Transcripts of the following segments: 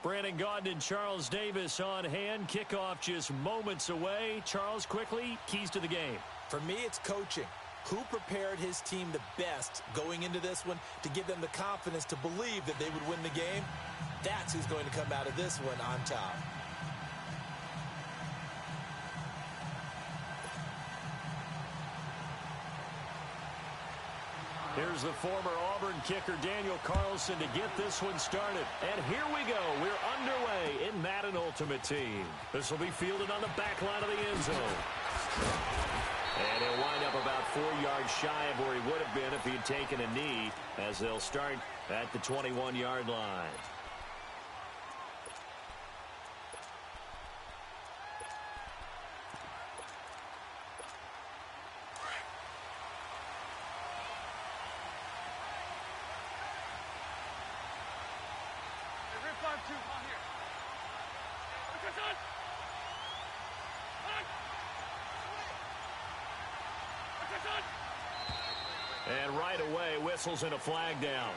Brandon Gaudin and Charles Davis on hand. Kickoff just moments away. Charles, quickly, keys to the game. For me, it's coaching. Who prepared his team the best going into this one to give them the confidence to believe that they would win the game? That's who's going to come out of this one on top. Here's the former Auburn kicker, Daniel Carlson, to get this one started. And here we go. We're underway in Madden Ultimate Team. This will be fielded on the back line of the end zone. And he'll wind up about 4 yards shy of where he would have been if he had taken a knee, as they'll start at the 21-yard line. And right away, whistles and a flag down.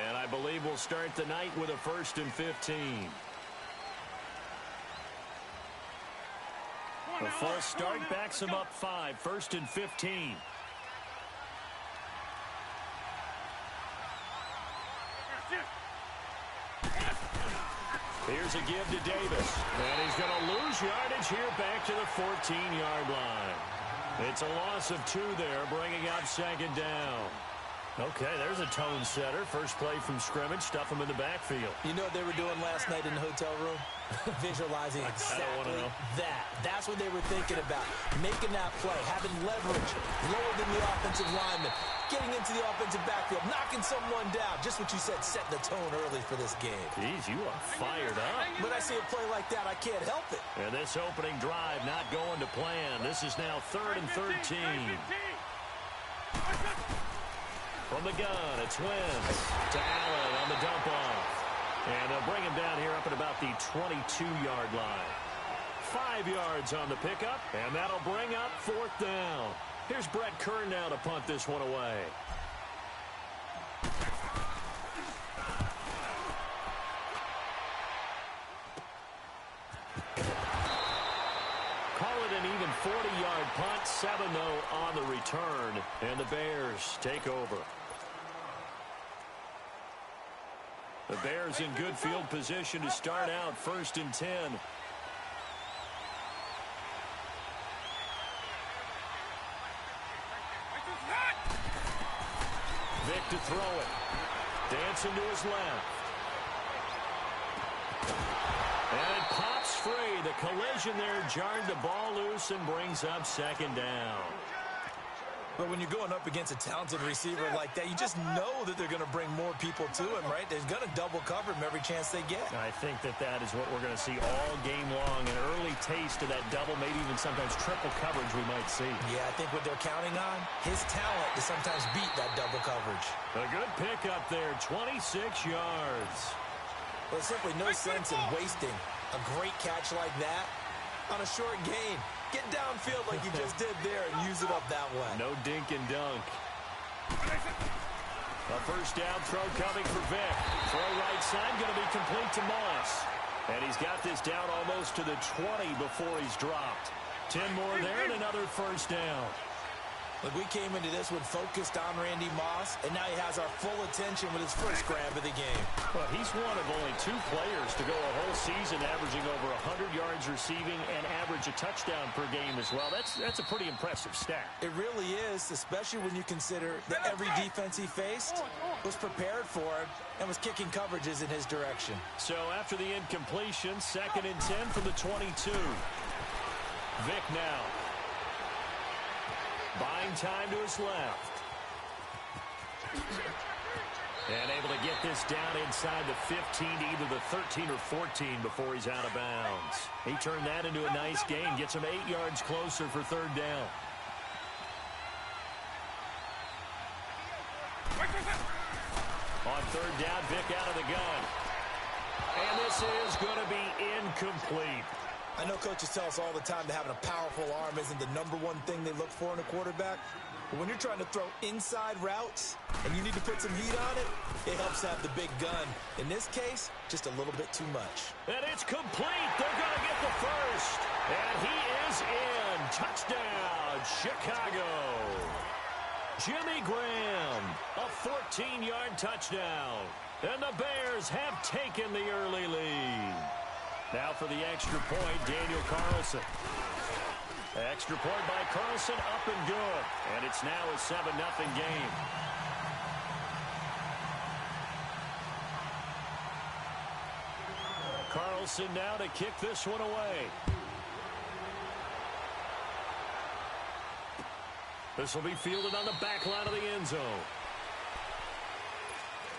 And I believe we'll start the night with a 1st and 15. A false start backs him up 5. 1st and 15. Here's a give to Davis. And he's going to lose yardage here back to the 14-yard line. It's a loss of 2 there, bringing up 2nd down. Okay, there's a tone setter. First play from scrimmage, stuff him in the backfield. You know what they were doing last night in the hotel room? Visualizing exactly that. That's what they were thinking about. Making that play, having leverage, lower than the offensive lineman, getting into the offensive backfield, knocking someone down. Just what you said, setting the tone early for this game. Jeez, you are fired up. When I see a play like that, I can't help it. And this opening drive not going to plan. This is now 3rd and 13. From the gun, it's Wentz to Allen on the dump off. And they'll bring him down here up at about the 22-yard line. 5 yards on the pickup, and that'll bring up 4th down. Here's Brett Kern now to punt this one away. Call it an even 40-yard punt, 7-0 on the return, and the Bears take over. The Bears in good field position to start out 1st and 10. Vick to throw it. Dancing to his left. And it pops free. The collision there jarred the ball loose and brings up 2nd down. But when you're going up against a talented receiver like that, you just know that they're going to bring more people to him, right? They're going to double cover him every chance they get. I think that is what we're going to see all game long. An early taste of that double, maybe even sometimes triple coverage we might see. Yeah, I think what they're counting on, his talent to sometimes beat that double coverage. A good pickup there, 26 yards. Well, there's simply no sense in wasting a great catch like that on a short gain. Get downfield like you just did there and use it up that way. No dink and dunk. A 1st down throw coming for Vick. Throw right side going to be complete to Moss. And he's got this down almost to the 20 before he's dropped. 10 more there and another 1st down. Look, we came into this one focused on Randy Moss, and now he has our full attention with his first grab of the game. Well, he's one of only 2 players to go a whole season averaging over 100 yards receiving and average a touchdown per game as well. That's a pretty impressive stat. It really is, especially when you consider that every defense he faced was prepared for him and was kicking coverages in his direction. So after the incompletion, 2nd and 10 from the 22. Vick now. Buying time to his left. And able to get this down inside the 15 to either the 13 or 14 before he's out of bounds. He turned that into a nice gain. Gets him 8 yards closer for 3rd down. On 3rd down, Vick out of the gun. And this is going to be incomplete. I know coaches tell us all the time that having a powerful arm isn't the #1 thing they look for in a quarterback. But when you're trying to throw inside routes and you need to put some heat on it, it helps have the big gun. In this case, just a little bit too much. And it's complete. They're going to get the first. And he is in. Touchdown, Chicago. Jimmy Graham, a 14-yard touchdown. And the Bears have taken the early lead. Now for the extra point, Daniel Carlson. Extra point by Carlson, up and good. And it's now a 7-0 game. Carlson now to kick this one away. This will be fielded on the back line of the end zone.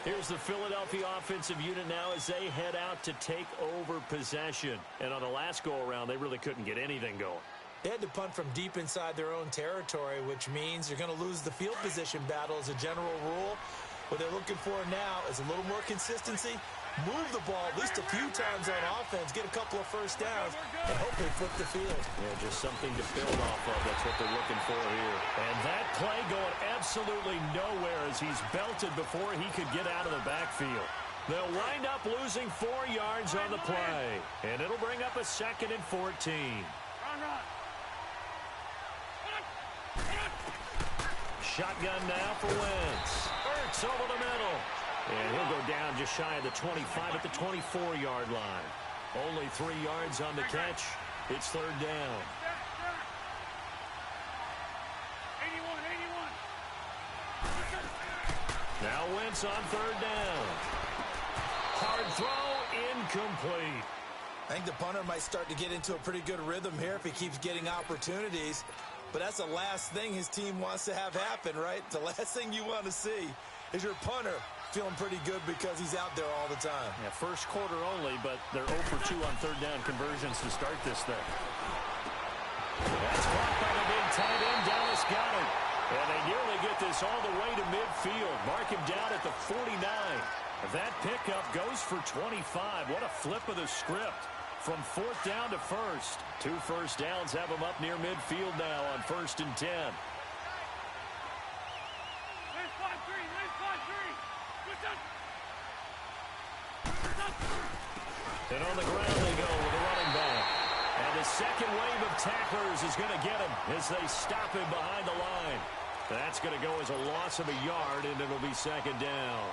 Here's the Philadelphia offensive unit now as they head out to take over possession. And on the last go-around, they really couldn't get anything going. They had to punt from deep inside their own territory, which means you're going to lose the field position battle as a general rule. What they're looking for now is a little more consistency, move the ball at least a few times on offense, get a couple of first downs, and hopefully flip the field. Yeah, just something to build off of. That's what they're looking for here. And that play going absolutely nowhere as he's belted before he could get out of the backfield. They'll wind up losing 4 yards on the play, and it'll bring up a 2nd and 14. Shotgun now for Wentz. Ertz over the middle. And he'll go down just shy of the 25 at the 24-yard line. Only 3 yards on the catch. It's 3rd down. 81. Now Wentz on 3rd down. Hard throw, incomplete. I think the punter might start to get into a pretty good rhythm here if he keeps getting opportunities. But that's the last thing his team wants to have happen, right? The last thing you want to see is your punter feeling pretty good because he's out there all the time. Yeah, first quarter only, but they're 0 for 2 on 3rd down conversions to start this thing. That's blocked by the big tight end. Dallas got it. And they nearly get this all the way to midfield. Mark him down at the 49. That pickup goes for 25. What a flip of the script. From 4th down to 1st. 2 first downs have him up near midfield now on 1st and 10. And on the ground they go with a running back. And the second wave of tacklers is going to get him as they stop him behind the line. That's going to go as a loss of a yard, and it'll be 2nd down.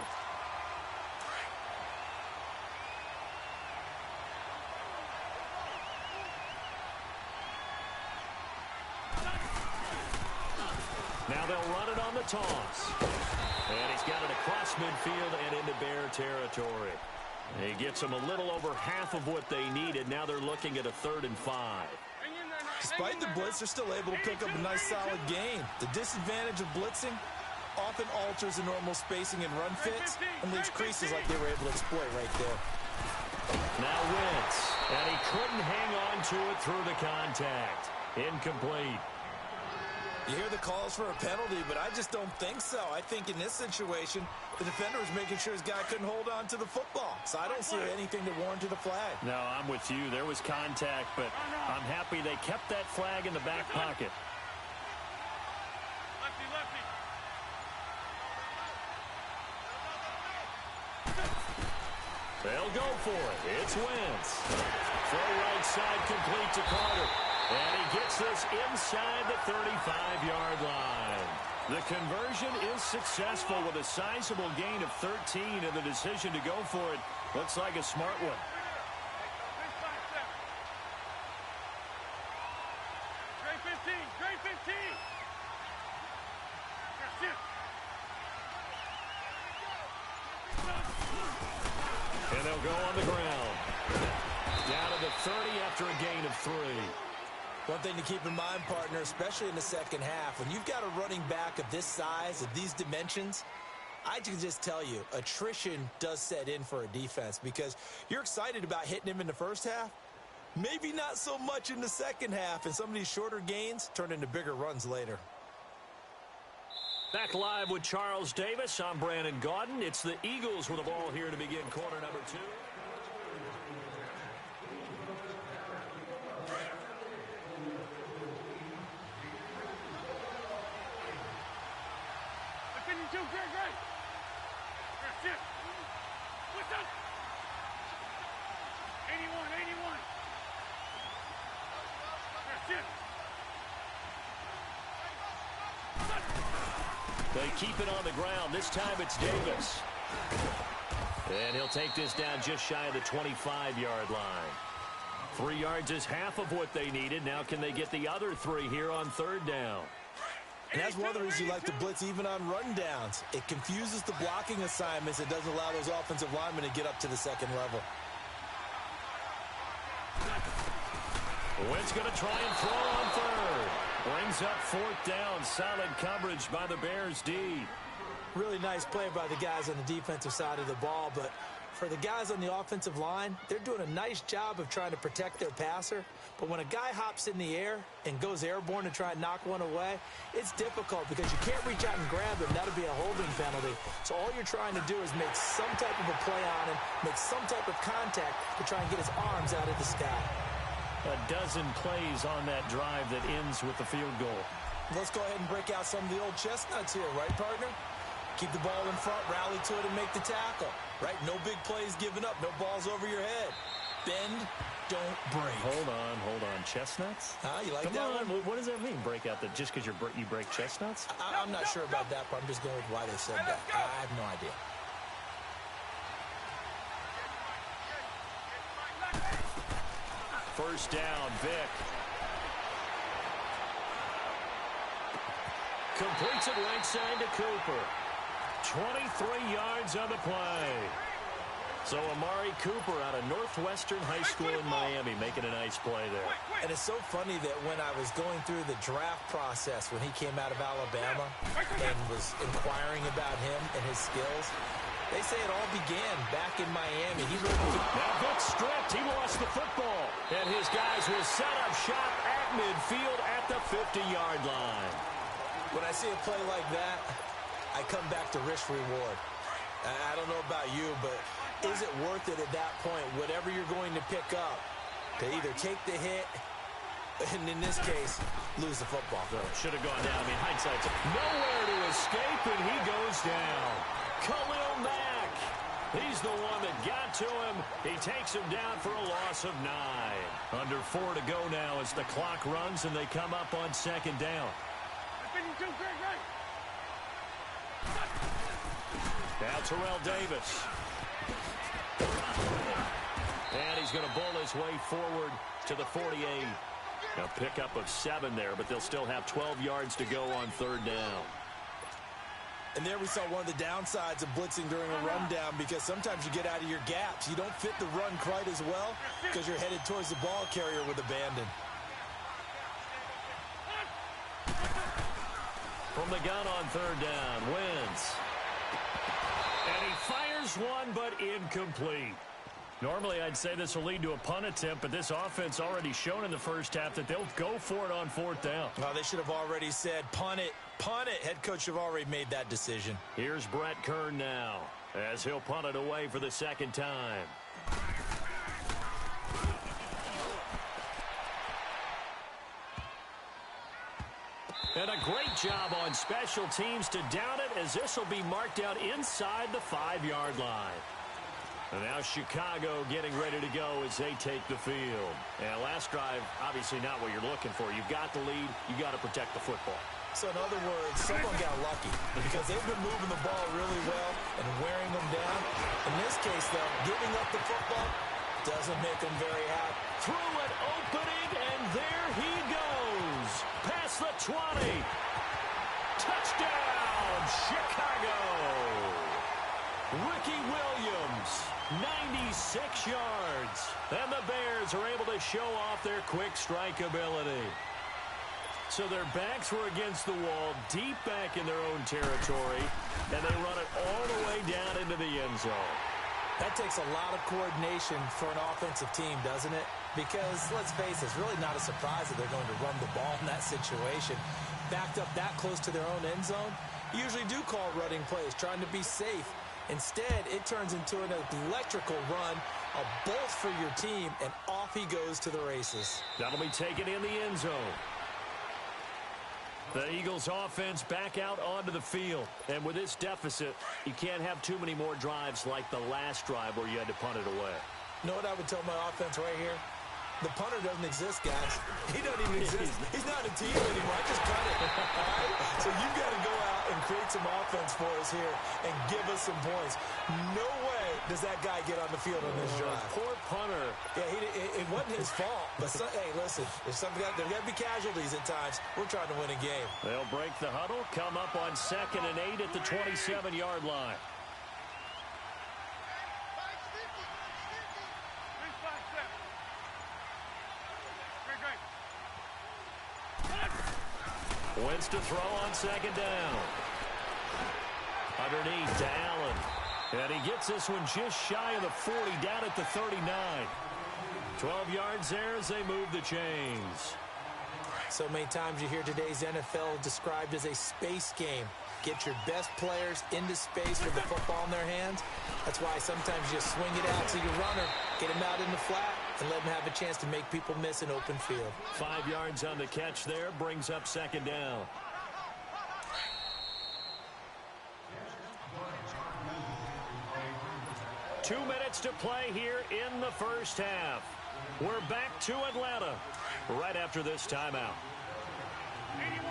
Now they'll run it on the toss. And he's got it across midfield and into Bear territory. He gets them a little over half of what they needed. Now they're looking at a 3rd and 5. Despite the blitz, they're still able to pick up a nice solid gain. The disadvantage of blitzing often alters the normal spacing and run fits and leaves creases like they were able to exploit right there. Now Wentz, and he couldn't hang on to it through the contact. Incomplete. You hear the calls for a penalty, but I just don't think so. I think in this situation, the defender was making sure his guy couldn't hold on to the football. So I don't see anything to warrant the flag. No, I'm with you. There was contact, but I'm happy they kept that flag in the back pocket. They'll go for it. It's Wentz. Throw right side complete to Carter. And he gets this inside the 35-yard line. The conversion is successful with a sizable gain of 13, and the decision to go for it looks like a smart one. And they'll go on the ground. Down to the 30 after a gain of 3. One thing to keep in mind, partner, especially in the second half, when you've got a running back of this size, of these dimensions, I can just tell you, attrition does set in for a defense because you're excited about hitting him in the first half. Maybe not so much in the second half, and some of these shorter gains turn into bigger runs later. Back live with Charles Davis. I'm Brandon Gaudin. It's the Eagles with the ball here to begin quarter number 2. They keep it on the ground. This time it's Davis. And he'll take this down just shy of the 25-yard line. 3 yards is half of what they needed. Now can they get the other 3 here on third down? And that's one of the reasons you like to blitz even on run downs. It confuses the blocking assignments. It doesn't allow those offensive linemen to get up to the second level. Wynn's going to try and throw on third. Brings up fourth down. Solid coverage by the Bears D. Really nice play by the guys on the defensive side of the ball, but for the guys on the offensive line, they're doing a nice job of trying to protect their passer. But when a guy hops in the air and goes airborne to try and knock one away, it's difficult because you can't reach out and grab him. That'll be a holding penalty. So all you're trying to do is make some type of a play on him, make some type of contact to try and get his arms out of the sky. A dozen plays on that drive that ends with the field goal. Let's go ahead and break out some of the old chestnuts here, right, partner? Keep the ball in front, rally to it, and make the tackle. Right? No big plays given up. No balls over your head. Bend, don't break. Hold on. Chestnuts? You like Come that on. one? What does that mean, break out? That just because you break chestnuts? I'm not sure about that, but I'm just going with why they said that. I have no idea. First down, Vick. Completes it right side to Cooper. 23 yards on the play. So Amari Cooper out of Northwestern High School in Miami making a nice play there. And it's so funny that when I was going through the draft process when he came out of Alabama and was inquiring about him and his skills, they say it all began back in Miami. Now Vick stripped. He lost the football. And his guys will set up shop at midfield at the 50-yard line. When I see a play like that, I come back to risk reward. I don't know about you, but is it worth it at that point, whatever you're going to pick up, to either take the hit, and in this case, lose the football? Should have gone down. I mean, hindsight's nowhere to escape, and he goes down. Khalil Mack. He's the one that got to him. He takes him down for a loss of 9. Under 4 to go now as the clock runs, and they come up on second down. Now Terrell Davis. And he's going to bull his way forward to the 48. A pickup of 7 there, but they'll still have 12 yards to go on third down. And there we saw one of the downsides of blitzing during a rundown, because sometimes you get out of your gaps. You don't fit the run quite as well because you're headed towards the ball carrier with abandon. From the gun on third down, Wins. And he fires one, but incomplete. Normally, I'd say this will lead to a punt attempt, but this offense already shown in the first half that they'll go for it on fourth down. Well, they should have already said, punt it, punt it. Head coach should have already made that decision. Here's Brett Kern now, as he'll punt it away for the second time. And a great job on special teams to down it, as this will be marked out inside the 5-yard line. And now Chicago getting ready to go as they take the field. And last drive, obviously not what you're looking for. You've got the lead. You've got to protect the football. So in other words, someone got lucky because they've been moving the ball really well and wearing them down. In this case, though, giving up the football doesn't make them very happy. Through an opening, and there he goes. Past the 20. Touchdown, Chicago. Ricky Williams, 96 yards. And the Bears are able to show off their quick strike ability. So their backs were against the wall, deep back in their own territory, and they run it all the way down into the end zone. That takes a lot of coordination for an offensive team, doesn't it? Because, let's face it, it's really not a surprise that they're going to run the ball in that situation. Backed up that close to their own end zone, you usually do call running plays, trying to be safe. Instead, it turns into an electrical run, a bolt for your team, and off he goes to the races. That'll be taken in the end zone. The Eagles offense back out onto the field. And with this deficit, you can't have too many more drives like the last drive where you had to punt it away. You know what I would tell my offense right here? The punter doesn't exist, guys. He doesn't even exist. He's not a team anymore. I just cut it. All right? So you've got to go out and create some offense for us here and give us some points. No way does that guy get on the field on this drive. Poor punter. Yeah, it wasn't his fault. But, hey, listen, there's got to be casualties at times. We're trying to win a game. They'll break the huddle, come up on 2nd and 8 at the 27-yard line. Wentz to throw on 2nd down. Underneath to Allen. And he gets this one just shy of the 40, down at the 39. 12 yards there as they move the chains. So many times you hear today's NFL described as a space game. Get your best players into space with the football in their hands. That's why sometimes you just swing it out to your runner, get him out in the flat, and let him have a chance to make people miss an open field. 5 yards on the catch there, brings up 2nd down. Two minutes to play here in the first half. We're back to Atlanta right after this timeout. 81.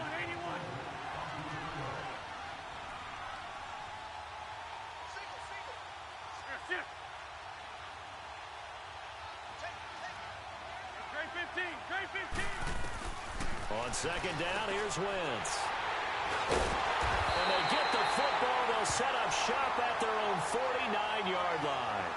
Trade 15. On 2nd down, here's Wentz. And they get the football. They'll set up shop at their own 49-yard line.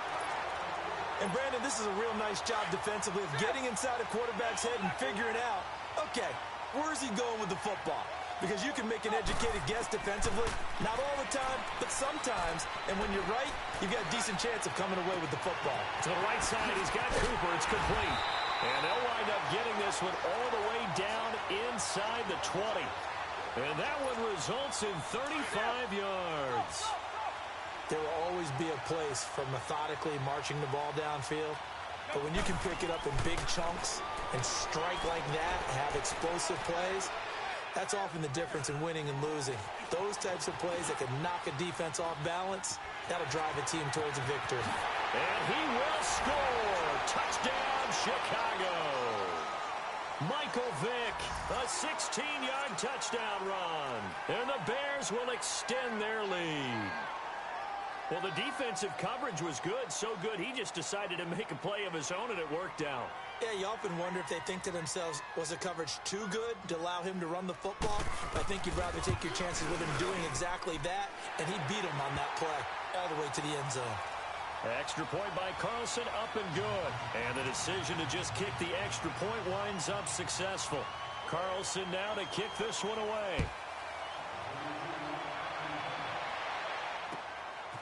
And, Brandon, this is a real nice job defensively of getting inside a quarterback's head and figuring out, okay, where's he going with the football? Because you can make an educated guess defensively. Not all the time, but sometimes. And when you're right, you've got a decent chance of coming away with the football. To the right side, he's got Cooper. It's complete. And they'll wind up getting this one all the way down inside the 20. And that one results in 35 yards. There will always be a place for methodically marching the ball downfield. But when you can pick it up in big chunks and strike like that, have explosive plays, that's often the difference in winning and losing. Those types of plays that can knock a defense off balance, that'll drive a team towards a victory. And he will score. Touchdown, Chicago. Michael Vick, a 16-yard touchdown run. And the Bears will extend their lead. Well, the defensive coverage was good, so good he just decided to make a play of his own, and it worked out. Yeah, you often wonder if they think to themselves, was the coverage too good to allow him to run the football? I think you'd rather take your chances with him doing exactly that, and he beat him on that play all the way to the end zone. Extra point by Carlson, up and good. And the decision to just kick the extra point winds up successful. Carlson now to kick this one away.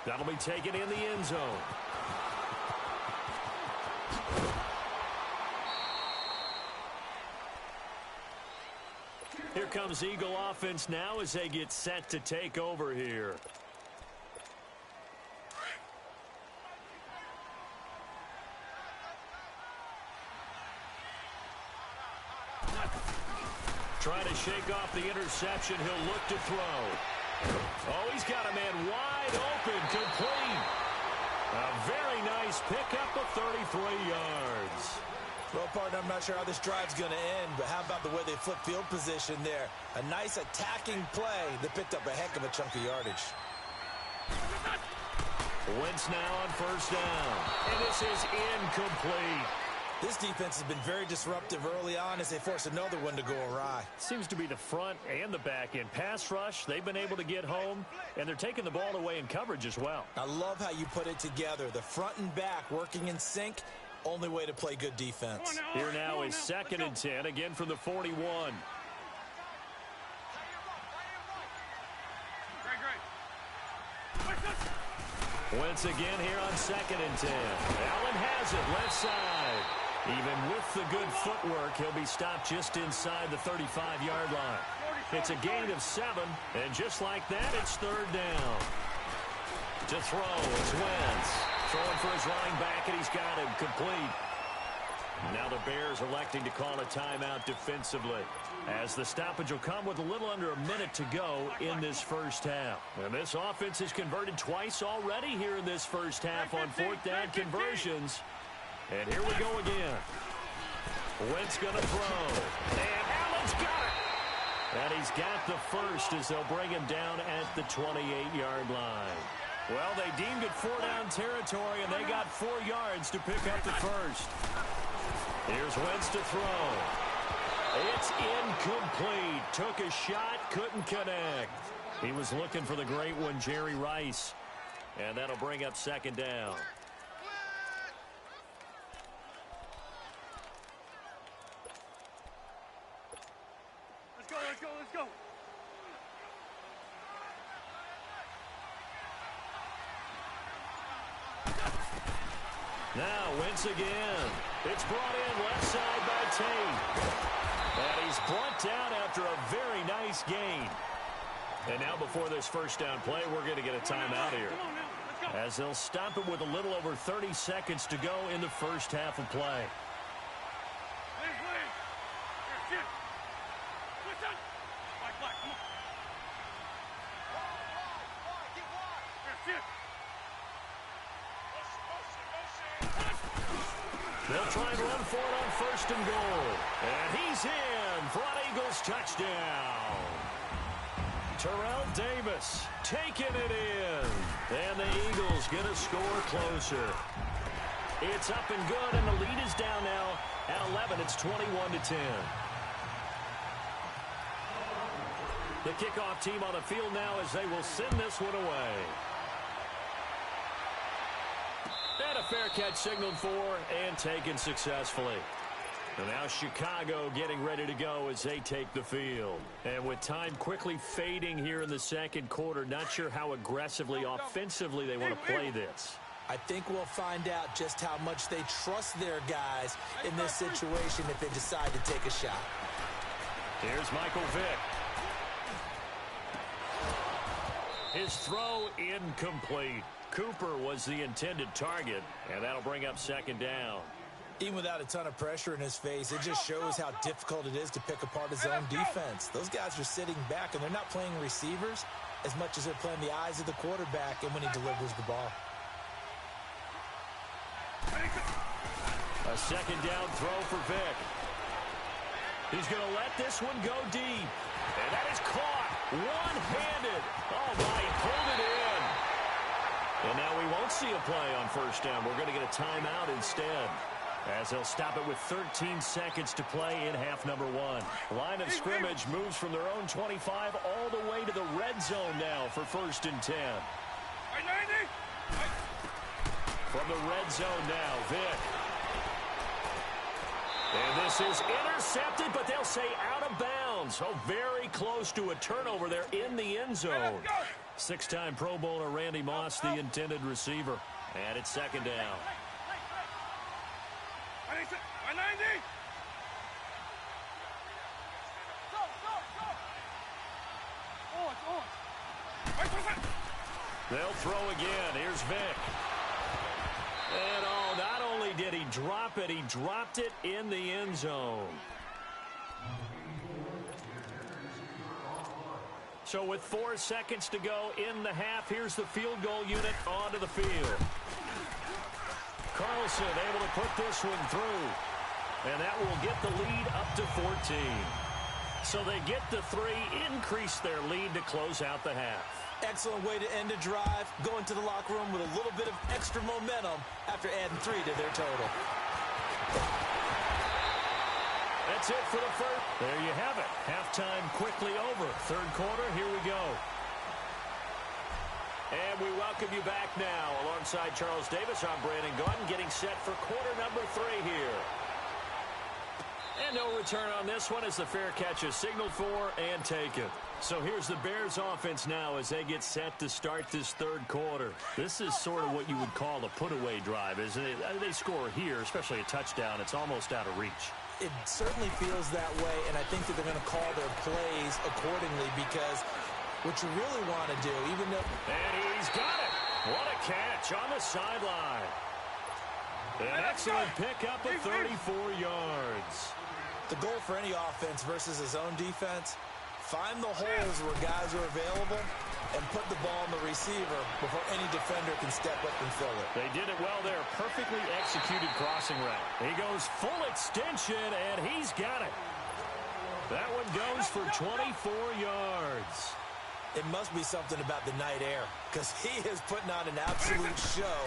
That'll be taken in the end zone. Here comes Eagle offense now as they get set to take over here. Trying to shake off the interception. He'll look to throw. Oh, he's got a man wide open, complete. A very nice pickup of 33 yards. Well, partner, I'm not sure how this drive's going to end, but how about the way they flip field position there? A nice attacking play that picked up a heck of a chunk of yardage. Wentz now on 1st down. And this is incomplete. This defense has been very disruptive early on as they force another one to go awry. Seems to be the front and the back end. Pass rush, they've been able to get home, and they're taking the ball away in coverage as well. I love how you put it together. The front and back working in sync, only way to play good defense. Here now is 2nd and 10, again from the 41. Wentz again here on 2nd and 10. Allen has it, left side. Even with the good footwork, he'll be stopped just inside the 35-yard line. It's a gain of 7, and just like that, it's 3rd down. To throw is Wentz. Throwing for his running back, and he's got him complete. Now the Bears electing to call a timeout defensively, as the stoppage will come with a little under a minute to go in this first half. And this offense has converted twice already here in this first half on 4th down conversions. And here we go again. Wentz going to throw. And Allen's got it. And he's got the first as they'll bring him down at the 28-yard line. Well, they deemed it 4-down territory, and they got 4 yards to pick up the first. Here's Wentz to throw. It's incomplete. Took a shot, couldn't connect. He was looking for the great one, Jerry Rice. And that'll bring up 2nd down. Let's go, let's go, let's go. Now, Wentz again. It's brought in left side by Tate. And he's brought down after a very nice gain. And now before this first down play, we're going to get a timeout here, as they'll stop it with a little over 30 seconds to go in the first half of play. They'll try and run for it on 1st and goal. And he's in for an Eagles touchdown. Terrell Davis taking it in. And the Eagles get a score closer. It's up and good, and the lead is down now at 11. It's 21-10. The kickoff team on the field now as they will send this one away. And a fair catch signaled for and taken successfully. And now Chicago getting ready to go as they take the field. And with time quickly fading here in the second quarter, not sure how aggressively, offensively they want to play this. I think we'll find out just how much they trust their guys in this situation if they decide to take a shot. Here's Michael Vick. His throw incomplete. Cooper was the intended target, and that'll bring up 2nd down. Even without a ton of pressure in his face, it just shows how difficult it is to pick apart his own defense. Those guys are sitting back, and they're not playing receivers as much as they're playing the eyes of the quarterback and when he delivers the ball. A 2nd down throw for Vick. He's going to let this one go deep. And that is caught one-handed. Oh, my, he pulled it in. And now we won't see a play on 1st down. We're going to get a timeout instead, as they'll stop it with 13 seconds to play in half number 1. Line of scrimmage moves from their own 25 all the way to the red zone now for 1st and 10. From the red zone now, Vick. And this is intercepted, but they'll say out of bounds. Oh, very close to a turnover there in the end zone. 6-time Pro Bowler Randy Moss, the intended receiver. And it's 2nd down. They'll throw again. Here's Vick. And oh, not only did he drop it, he dropped it in the end zone. So with 4 seconds to go in the half, here's the field goal unit onto the field. Carlson able to put this one through. And that will get the lead up to 14. So they get the 3, increase their lead to close out the half. Excellent way to end a drive. Go into the locker room with a little bit of extra momentum after adding 3 to their total. That's it for the first. There you have it. Halftime quickly over. 3rd quarter, here we go. And we welcome you back now. Alongside Charles Davis, I'm Brandon Gordon, getting set for quarter number 3 here. And no return on this one as the fair catch is signaled for and taken. So here's the Bears offense now as they get set to start this 3rd quarter. This is sort of what you would call a put-away drive, isn't it? They score here, especially a touchdown. It's almost out of reach. It certainly feels that way, and I think that they're going to call their plays accordingly because what you really want to do, even though... And he's got it. What a catch on the sideline. An excellent pickup of 34 yards. The goal for any offense versus his own defense, find the holes where guys are available and put the ball in the receiver before any defender can step up and fill it. They did it well there. Perfectly executed crossing route. He goes full extension, and he's got it. That one goes for 24 yards. It must be something about the night air, because he is putting on an absolute show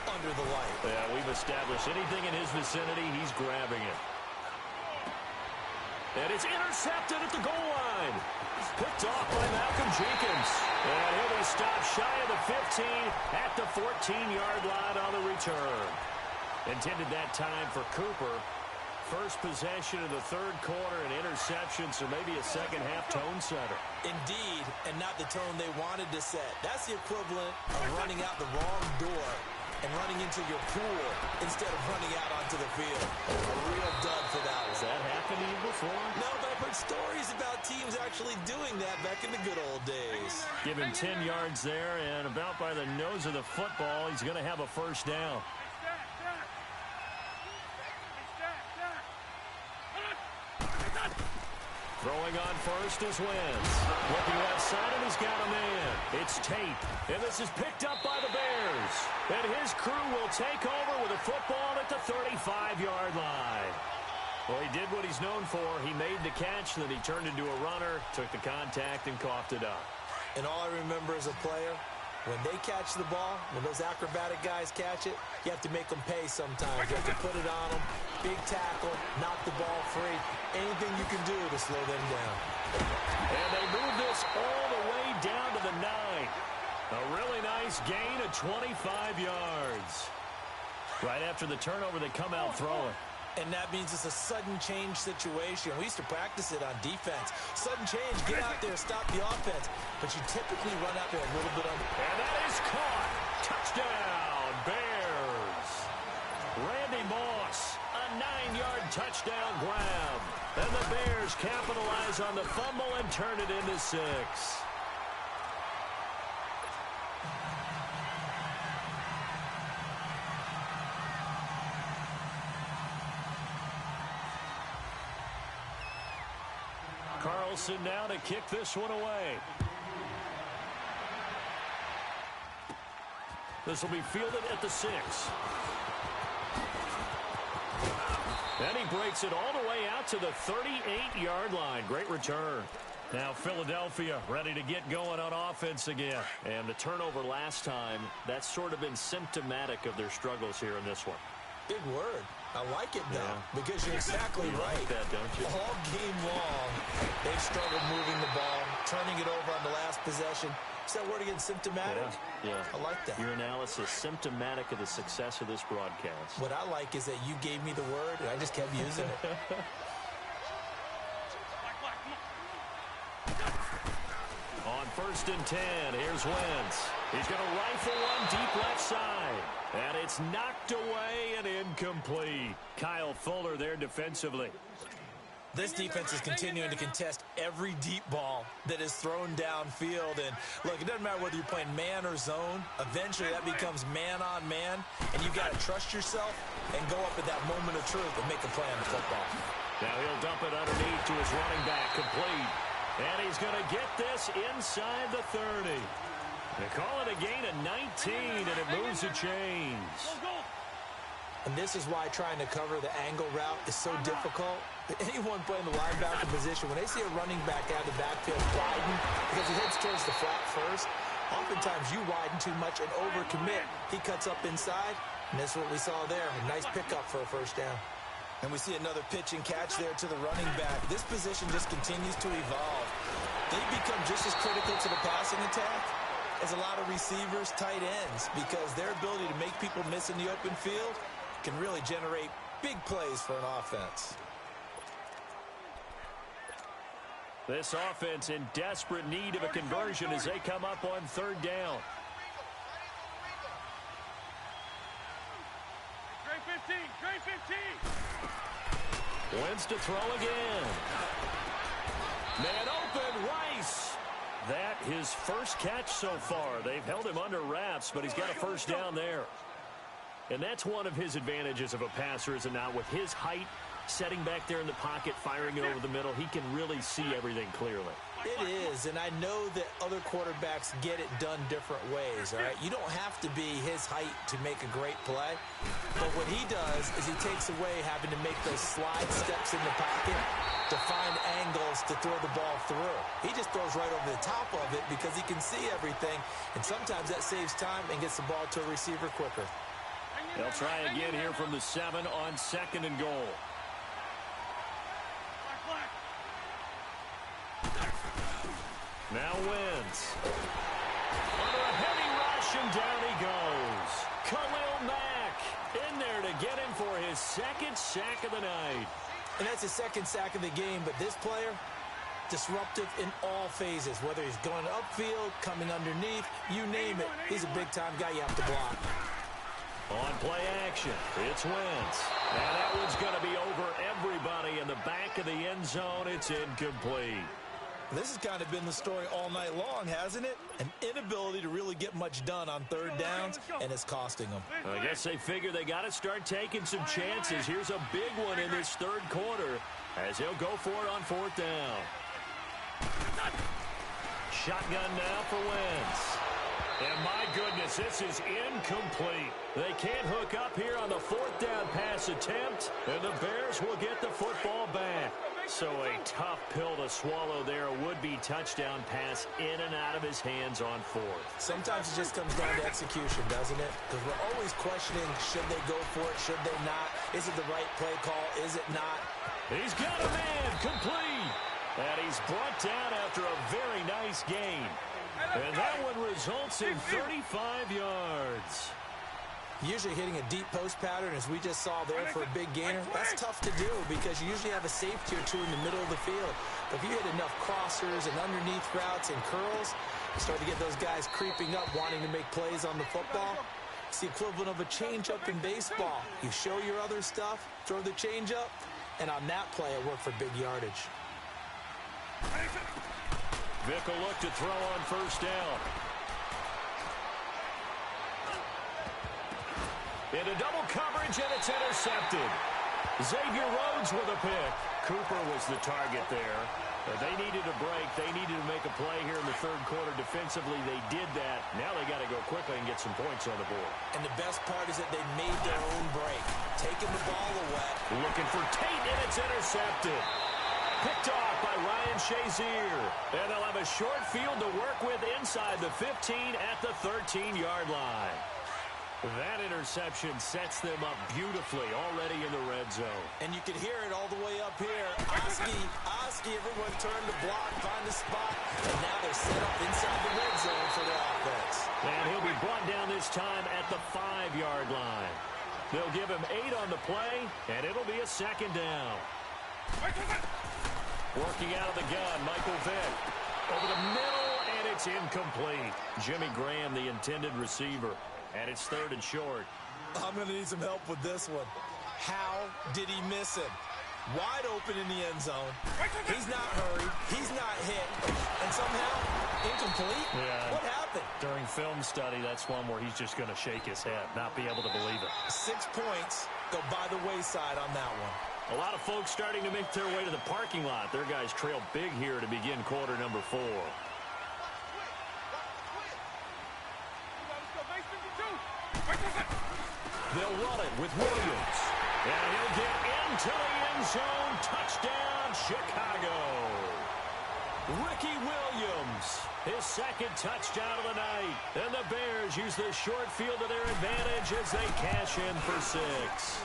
under the light. Yeah, we've established anything in his vicinity, he's grabbing it. And it's intercepted at the goal line. Picked off by Malcolm Jenkins. And he'll be stopped shy of the 15 at the 14-yard line on the return. Intended that time for Cooper. First possession of the third quarter, an interception, so maybe a second-half tone setter. Indeed, and not the tone they wanted to set. That's the equivalent of running out the wrong door and running into your pool instead of running out onto the field. A real dud for that one. Has that happened to you before? No, but I've heard stories about teams actually doing that back in the good old days. Give him 10 yards there, and about by the nose of the football, he's going to have a first down. Throwing on first is Wentz. Looking left side, and he's got a man. It's Tate, and this is picked up by the Bears. And his crew will take over with a football at the 35-yard line. Well, he did what he's known for. He made the catch, then he turned into a runner, took the contact, and coughed it up. And all I remember as a player, when they catch the ball, when those acrobatic guys catch it, you have to make them pay sometimes. You have to put it on them, big tackle, knock the ball free. Anything you can do to slow them down. And they move this all the way down to the 9. A really nice gain of 25 yards. Right after the turnover, they come out throwing. And that means it's a sudden change situation. We used to practice it on defense. Sudden change, get out there, stop the offense. But you typically run out there a little bit under. And that is caught. Touchdown, Bears. Randy Moss, a 9-yard touchdown grab. And the Bears capitalize on the fumble and turn it into 6. Carlson now to kick this one away. This will be fielded at the 6. And he breaks it all the way out to the 38-yard line. Great return. Now Philadelphia ready to get going on offense again. And the turnover last time, that's sort of been symptomatic of their struggles here in this one. Big word. I like it, though, because you're exactly right. Like that, don't you? All game long, they've struggled moving the ball, turning it over on the last possession. Is that word again, symptomatic? Yeah. I like that. Your analysis, symptomatic of the success of this broadcast. What I like is that you gave me the word, and I just kept using it. On 1st and 10, here's Wentz. He's going to rifle one deep left side. And it's knocked away and incomplete. Kyle Fuller there defensively. This defense is continuing to contest every deep ball that is thrown downfield. And, look, it doesn't matter whether you're playing man or zone. Eventually, that becomes man-on-man. And you've got to trust yourself and go up at that moment of truth and make a play on the football. Now he'll dump it underneath to his running back, complete. And he's going to get this inside the 30. They call it a gain of 19, and it moves the chains. And this is why trying to cover the angle route is so difficult. Anyone playing the linebacker position, when they see a running back out of the backfield widen because he heads towards the flat first, oftentimes you widen too much and overcommit. He cuts up inside, and that's what we saw there. A nice pickup for a first down. And we see another pitch and catch there to the running back. This position just continues to evolve. They become just as critical to the passing attack as a lot of receivers, tight ends, because their ability to make people miss in the open field can really generate big plays for an offense. This offense in desperate need of a conversion as they come up on 3rd down. Trey 15. Wentz to throw again. Man open, Rice. That his first catch so far. They've held him under wraps, but he's got a first down there. And that's one of his advantages of a passer, is it not? With his height, setting back there in the pocket, firing it over the middle, he can really see everything clearly. It is, and I know that other quarterbacks get it done different ways, all right? You don't have to be his height to make a great play, but what he does is he takes away having to make those slide steps in the pocket to find angles to throw the ball through. He just throws right over the top of it because he can see everything, and sometimes that saves time and gets the ball to a receiver quicker. They'll try again here from the 7 on 2nd and goal. Now Wentz. Under a heavy rush, and down he goes. Khalil Mack in there to get him for his 2nd sack of the night. And that's his 2nd sack of the game, but this player, disruptive in all phases, whether he's going upfield, coming underneath, you name it. He's a big-time guy you have to block. On play action, it's Wentz. And that one's going to be over everybody in the back of the end zone. It's incomplete. This has kind of been the story all night long, hasn't it? An inability to really get much done on 3rd downs, and it's costing them. I guess they figure they got to start taking some chances. Here's a big one in this 3rd quarter as he'll go for it on 4th down. Shotgun now for Wentz. And my goodness, this is incomplete. They can't hook up here on the 4th down pass attempt, and the Bears will get the football back. So a tough pill to swallow there. A would-be touchdown pass in and out of his hands on 4th. Sometimes it just comes down to execution, doesn't it? Because we're always questioning, should they go for it, should they not? Is it the right play call? Is it not? He's got a man, complete. And he's brought down after a very nice gain. And that one results in 35 yards. Usually hitting a deep post pattern, as we just saw there for a big gainer, that's tough to do because you usually have a safety or two in the middle of the field. But if you hit enough crossers and underneath routes and curls, you start to get those guys creeping up, wanting to make plays on the football. It's the equivalent of a changeup in baseball. You show your other stuff, throw the changeup, and on that play, it worked for big yardage. Vick will look to throw on 1st down. Into double coverage, and it's intercepted. Xavier Rhodes with a pick. Cooper was the target there. They needed a break. They needed to make a play here in the 3rd quarter. Defensively, they did that. Now they got to go quickly and get some points on the board. And the best part is that they made their own break, taking the ball away. Looking for Tate, and it's intercepted. Picked off by Ryan Shazier. And they'll have a short field to work with inside the 15 at the 13-yard line. That interception sets them up beautifully already in the red zone. And you can hear it all the way up here. Oski, everyone turned to block, find a spot, and now they're set up inside the red zone for their offense. And he'll be brought down this time at the 5-yard line. They'll give him 8 on the play, and it'll be a 2nd down. Working out of the gun, Michael Vick. Over the middle, and it's incomplete. Jimmy Graham, the intended receiver. And it's 3rd and short. I'm going to need some help with this one. How did he miss him? Wide open in the end zone. He's not hurried. He's not hit. And somehow, incomplete? Yeah. What happened? During film study, that's one where he's just going to shake his head, not be able to believe it. 6 points go by the wayside on that one. A lot of folks starting to make their way to the parking lot. Their guys trail big here to begin quarter number 4. They'll run it with Williams. And he'll get into the end zone. Touchdown, Chicago. Ricky Williams, his 2nd touchdown of the night. And the Bears use the short field to their advantage as they cash in for 6.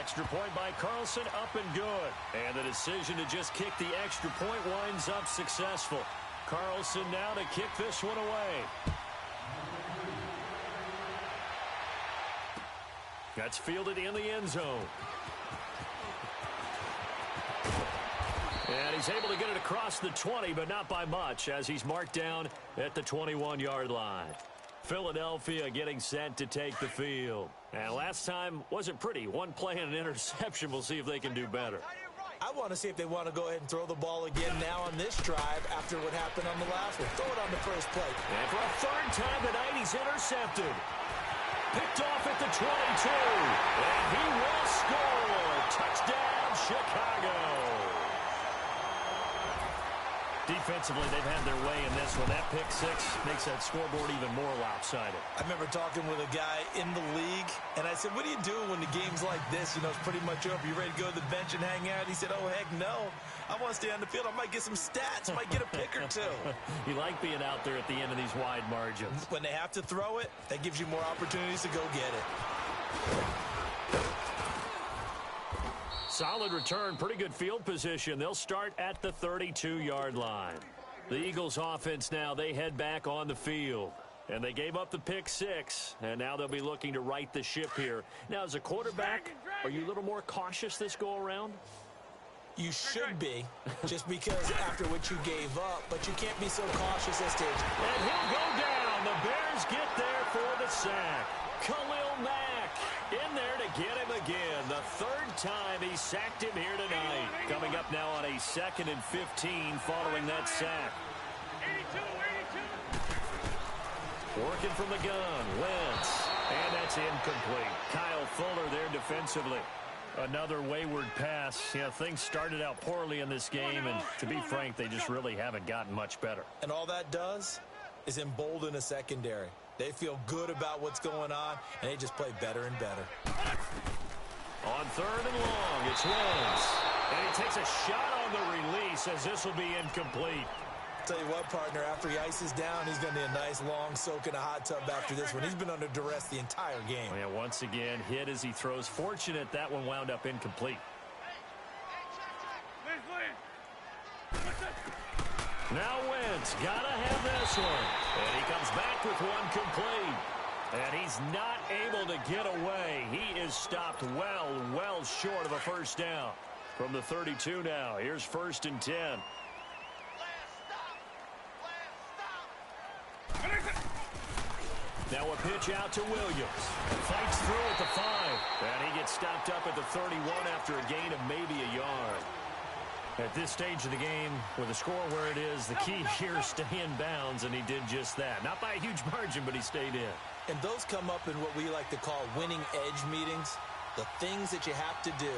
Extra point by Carlson, up and good. And the decision to just kick the extra point winds up successful. Carlson now to kick this one away. That's fielded in the end zone. And he's able to get it across the 20, but not by much, as he's marked down at the 21-yard line. Philadelphia getting set to take the field. And last time wasn't pretty. One play and an interception. We'll see if they can do better. I want to see if they want to go ahead and throw the ball again now on this drive after what happened on the last one. Throw it on the first play. And for a 3rd time tonight, he's intercepted. Picked off at the 22. And he will score. Touchdown, Chicago. Defensively, they've had their way in this one. That pick six makes that scoreboard even more lopsided. I remember talking with a guy in the league, and I said, what do you do when the game's like this? You know, it's pretty much over. You ready to go to the bench and hang out? He said, oh, heck no. I want to stay on the field. I might get some stats. Might get a pick or two. You like being out there at the end of these wide margins. When they have to throw it, that gives you more opportunities to go get it. Solid return, pretty good field position. They'll start at the 32-yard line. The Eagles offense now, they head back on the field. And they gave up the pick six, and now they'll be looking to right the ship here. Now, as a quarterback, are you a little more cautious this go-around? You should be, just because after what you gave up, but you can't be so cautious as to... And he'll go down. The Bears get there for the sack. Khalil Mack in there to get him again. The third time he sacked him here tonight. Coming up now on a 2nd and 15 following that sack. 82. Working from the gun, Wentz. And that's incomplete. Kyle Fuller there defensively. Another wayward pass. Yeah, things started out poorly in this game, and to be frank, they just really haven't gotten much better. And all that does is embolden a secondary. They feel good about what's going on, and they just play better and better. On 3rd and long, it's Wentz. And he takes a shot on the release as this will be incomplete. Tell you what, partner, after he ices down, he's going to need a nice long soak in a hot tub after this one. He's been under duress the entire game. Yeah, once again, hit as he throws. Fortunate that one wound up incomplete. Now Wentz, gotta have this one. And he comes back with one complete. And he's not able to get away. He is stopped well short of a first down. From the 32 now, here's 1st and 10. Now a pitch out to Williams. Fights through at the 5. And he gets stopped up at the 31 after a gain of maybe a yard. At this stage of the game, with the score where it is, the key here is stay in bounds, and he did just that. Not by a huge margin, but he stayed in. And those come up in what we like to call winning edge meetings. The things that you have to do,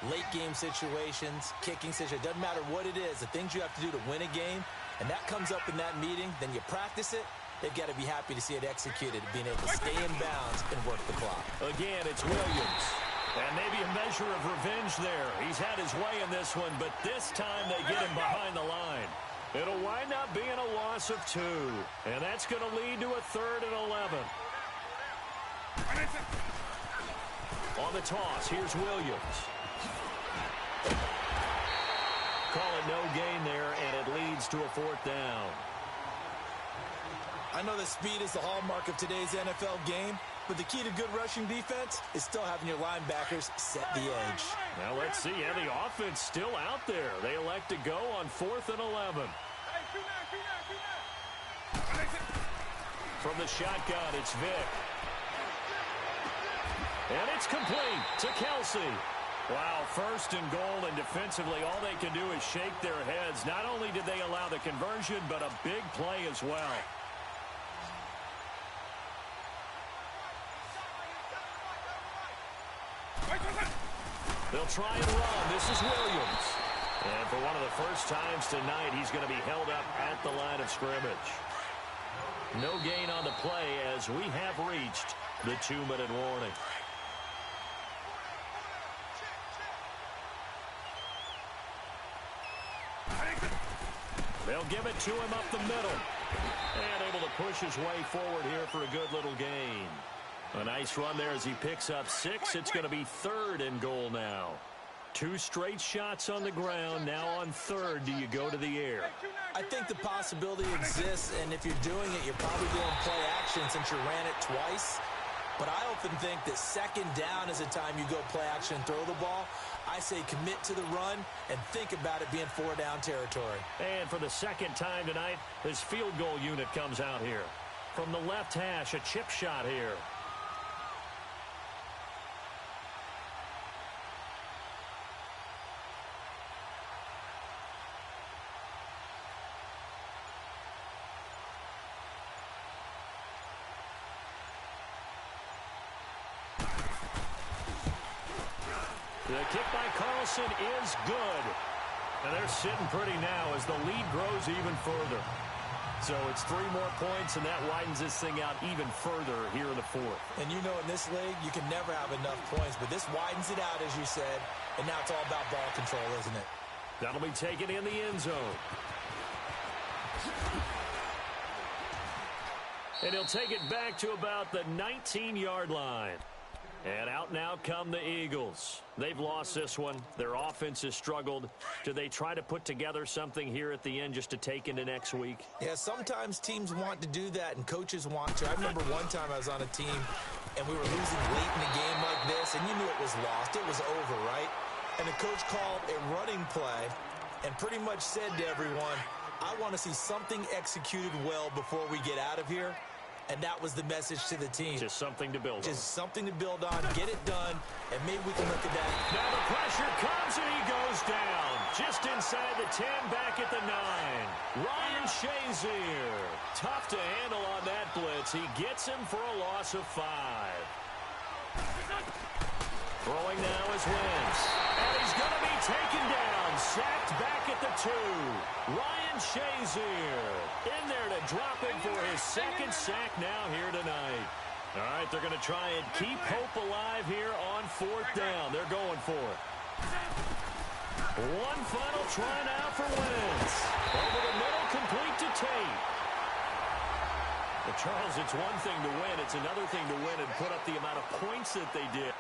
late game situations, kicking situations, doesn't matter what it is, the things you have to do to win a game, and that comes up in that meeting, then you practice it. They've got to be happy to see it executed, being able to stay in bounds and work the clock. Again, it's Williams. And maybe a measure of revenge there. He's had his way in this one, but this time they get him behind the line. It'll wind up being a loss of 2. And that's going to lead to a 3rd and 11. On the toss, here's Williams. Call it no gain there, and it leads to a 4th down. I know that speed is the hallmark of today's NFL game, but the key to good rushing defense is still having your linebackers set the edge. Now let's see. Yeah, the offense still out there. They elect to go on 4th and 11. From the shotgun, it's Vick. And it's complete to Kelsey. Wow, 1st and goal, and defensively all they can do is shake their heads. Not only did they allow the conversion, but a big play as well. They'll try and run. This is Williams. And for one of the first times tonight, he's going to be held up at the line of scrimmage. No gain on the play as we have reached the 2-minute warning. They'll give it to him up the middle. And able to push his way forward here for a good little gain. A nice run there as he picks up 6. It's going to be 3rd and goal now. 2 straight shots on the ground. Now on 3rd, do you go to the air? I think the possibility exists, and if you're doing it, you're probably doing play action since you ran it twice. But I often think that 2nd down is a time you go play action and throw the ball. I say commit to the run and think about it being 4-down territory. And for the 2nd time tonight, this field goal unit comes out here. From the left hash, a chip shot here. The kick by Carlson is good. And they're sitting pretty now as the lead grows even further. So it's 3 more points, and that widens this thing out even further here in the fourth. And you know in this league, you can never have enough points, but this widens it out, as you said, and now it's all about ball control, isn't it? That'll be taken in the end zone. And he'll take it back to about the 19-yard line. And out now come the Eagles. They've lost this one. Their offense has struggled. Do they try to put together something here at the end just to take into next week? Yeah, sometimes teams want to do that and coaches want to. I remember one time I was on a team and we were losing late in a game like this, and you knew it was lost. It was over, right? And the coach called a running play and pretty much said to everyone, I want to see something executed well before we get out of here. And that was the message to the team. Just something to build on. Just something to build on, get it done, and maybe we can look at that. Now the pressure comes, and he goes down. Just inside the 10, back at the 9. Ryan Shazier. Tough to handle on that blitz. He gets him for a loss of 5. Throwing now is Wentz. And he's going to be taken down. Sacked back at the 2. Ryan Shazier in there to drop him for his second sack now here tonight. All right, they're going to try and keep hope alive here on 4th down. They're going for it. One final try now for Wentz. Over the middle, complete to Tate. But Charles, it's one thing to win. It's another thing to win and put up the amount of points that they did.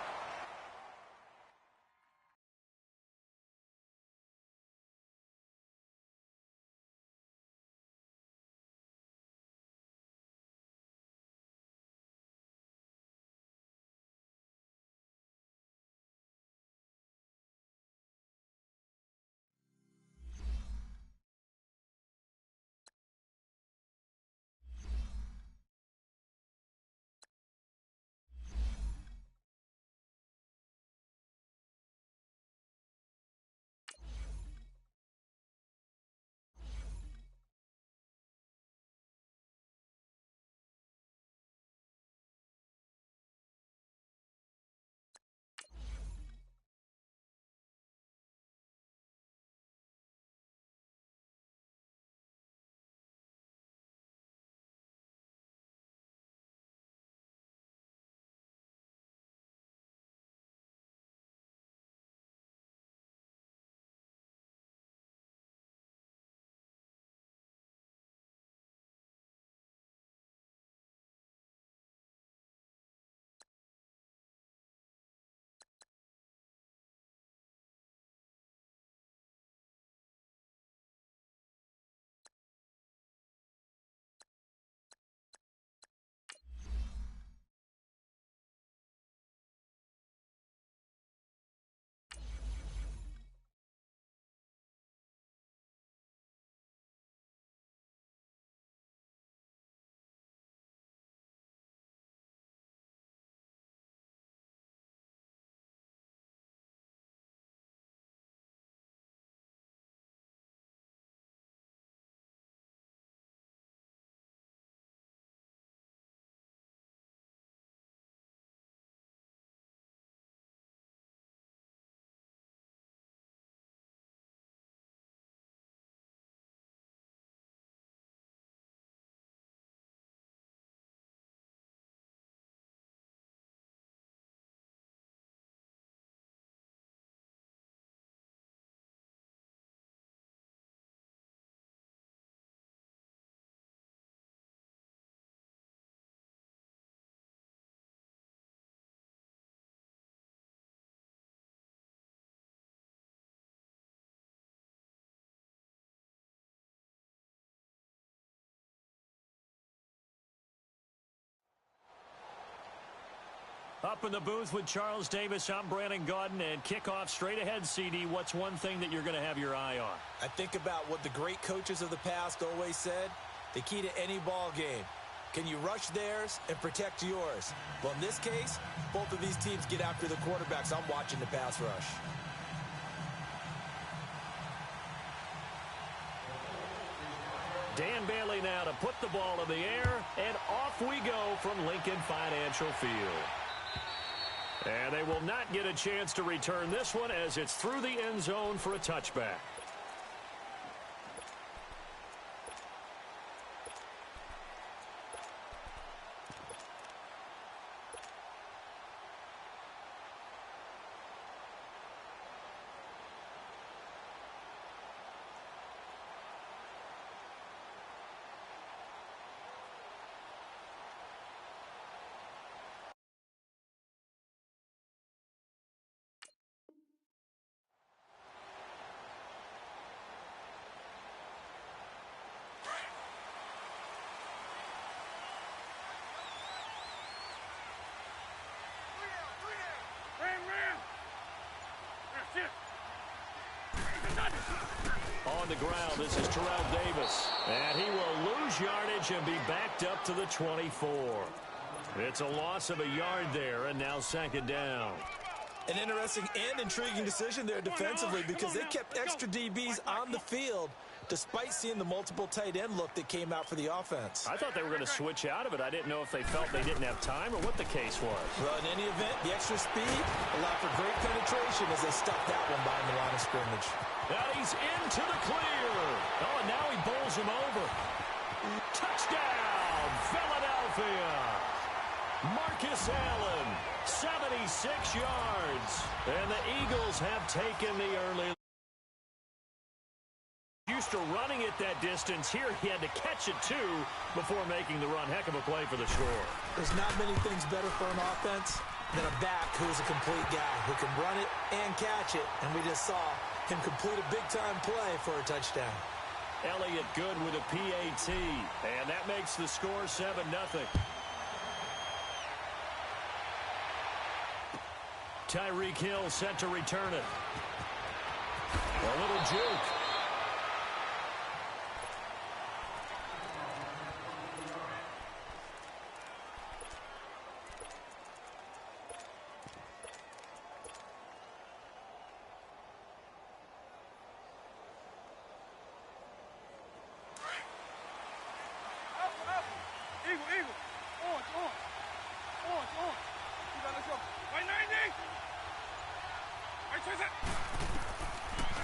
Up in the booth with Charles Davis, I'm Brandon Gaudin, and kickoff straight ahead, CD. What's one thing that you're going to have your eye on? I think about what the great coaches of the past always said. The key to any ball game. Can you rush theirs and protect yours? Well, in this case, both of these teams get after the quarterbacks. I'm watching the pass rush. Dan Bailey now to put the ball in the air, and off we go from Lincoln Financial Field. And they will not get a chance to return this one as it's through the end zone for a touchback. On the ground, this is Terrell Davis. And he will lose yardage and be backed up to the 24. It's a loss of a yard there, and now second down. An interesting and intriguing decision there defensively because they kept extra DBs on the field despite seeing the multiple tight end look that came out for the offense. I thought they were going to switch out of it. I didn't know if they felt they didn't have time or what the case was. Well, in any event, the extra speed allowed for great penetration as they stuffed that one behind the line of scrimmage. And he's into the clear. Oh, and now he bowls him over. Touchdown, Philadelphia. Marcus Allen, 76 yards. And the Eagles have taken the early. Used to running it that distance. Here he had to catch it, too, before making the run. Heck of a play for the score. There's not many things better for an offense than a back who is a complete guy who can run it and catch it. And we just saw him complete a big-time play for a touchdown. Elliott good with a PAT. And that makes the score 7-0. Tyreek Hill set to return it. A little juke.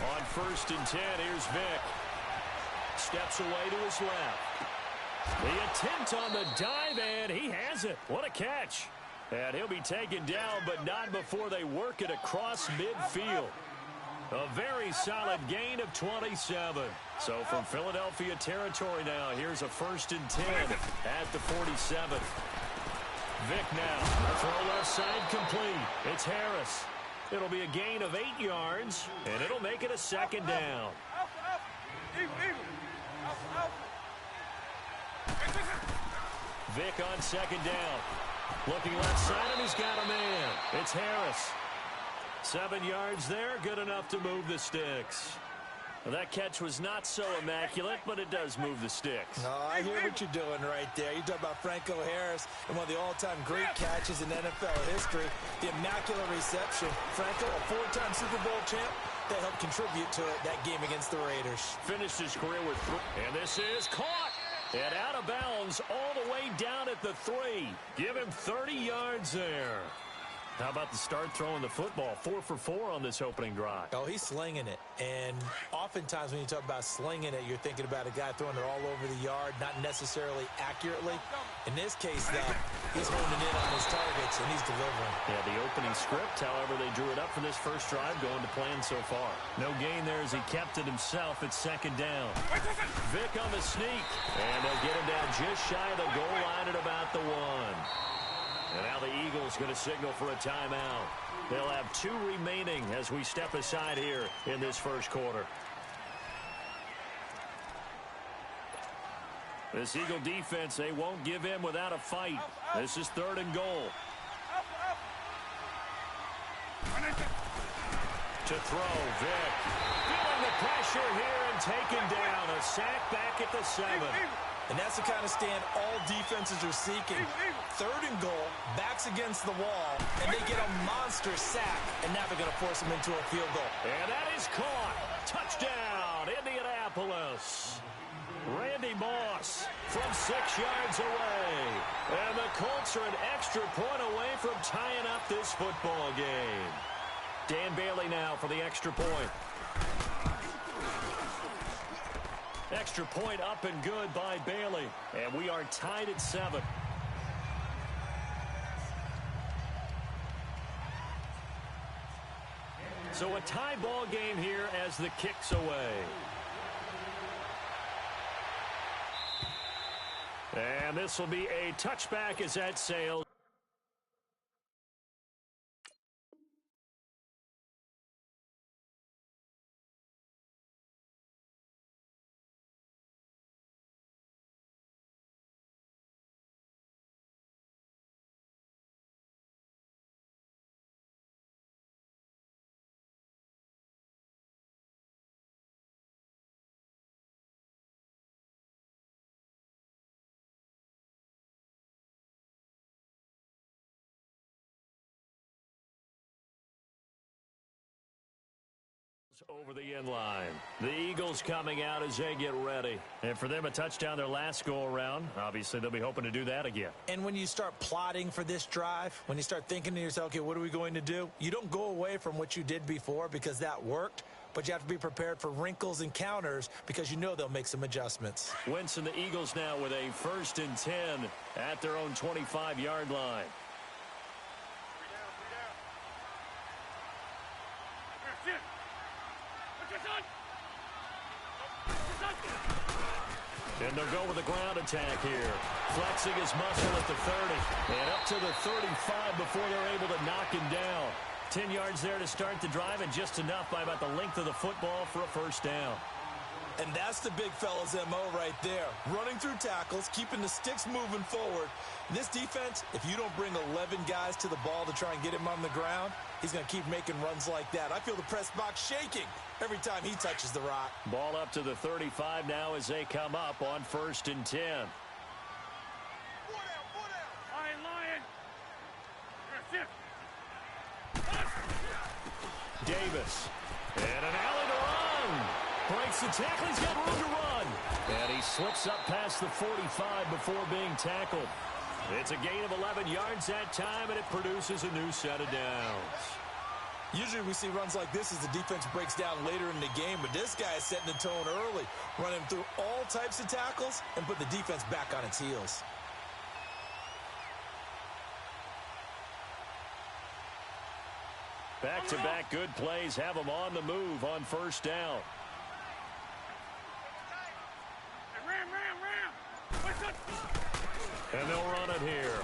On 1st and 10, here's Vic. Steps away to his left. The attempt on the dive, and he has it. What a catch. And he'll be taken down, but not before they work it across midfield. A very solid gain of 27. So from Philadelphia territory now, here's a 1st and 10 at the 47. Vic now, throw left side complete. It's Harris. It'll be a gain of 8 yards, and it'll make it a second down. Vic on second down. Looking left side, and he's got a man. It's Harris. 7 yards there, good enough to move the sticks. Well, that catch was not so immaculate, but it does move the sticks. Oh, I hear what you're doing right there. You talk about Franco Harris and one of the all-time great catches in NFL history, the immaculate reception. Franco, a 4-time Super Bowl champ, that helped contribute to it that game against the Raiders. Finished his career with 3. And this is caught. And out of bounds all the way down at the 3. Give him 30 yards there. How about the start throwing the football? 4 for 4 on this opening drive. Oh, he's slinging it. And oftentimes when you talk about slinging it, you're thinking about a guy throwing it all over the yard, not necessarily accurately. In this case, though, he's honing in on his targets, and he's delivering. Yeah, the opening script, however, they drew it up for this first drive, going to plan so far. No gain there as he kept it himself at second down. Vic on the sneak, and they'll get him down just shy of the goal line at about the 1. And now the Eagles going to signal for a timeout. They'll have 2 remaining as we step aside here in this first quarter. This Eagle defense, they won't give in without a fight. This is 3rd and goal. To throw, Vic. Feeling the pressure here and taken down. A sack back at the 7. And that's the kind of stand all defenses are seeking. 3rd and goal, backs against the wall, and they get a monster sack, and now they're going to force them into a field goal. And that is caught. Touchdown, Indianapolis. Randy Moss from 6 yards away. And the Colts are an extra point away from tying up this football game. Dan Bailey now for the extra point. Extra point up and good by Bailey. And we are tied at 7. So a tie ball game here as the kick's away. And this will be a touchback as that sails. Over the end line. The Eagles coming out as they get ready. And for them, a touchdown their last go-around. Obviously, they'll be hoping to do that again. And when you start plotting for this drive, when you start thinking to yourself, okay, what are we going to do? You don't go away from what you did before because that worked, but you have to be prepared for wrinkles and counters because you know they'll make some adjustments. Wentz and the Eagles now with a 1st and 10 at their own 25-yard line. And they'll go with a ground attack here. Flexing his muscle at the 30. And up to the 35 before they're able to knock him down. 10 yards there to start the drive, and just enough by about the length of the football for a first down. And that's the big fella's MO right there. Running through tackles, keeping the sticks moving forward. This defense, if you don't bring 11 guys to the ball to try and get him on the ground, he's going to keep making runs like that. I feel the press box shaking every time he touches the rock. Ball up to the 35 now as they come up on 1st and 10. Davis. And an alley to run. Breaks the tackle. He's got room to run. And he slips up past the 45 before being tackled. It's a gain of 11 yards that time, and it produces a new set of downs. Usually we see runs like this as the defense breaks down later in the game, but this guy is setting the tone early, running through all types of tackles and put the defense back on its heels. Back-to-back good plays have them on the move on 1st down. And they'll run it here.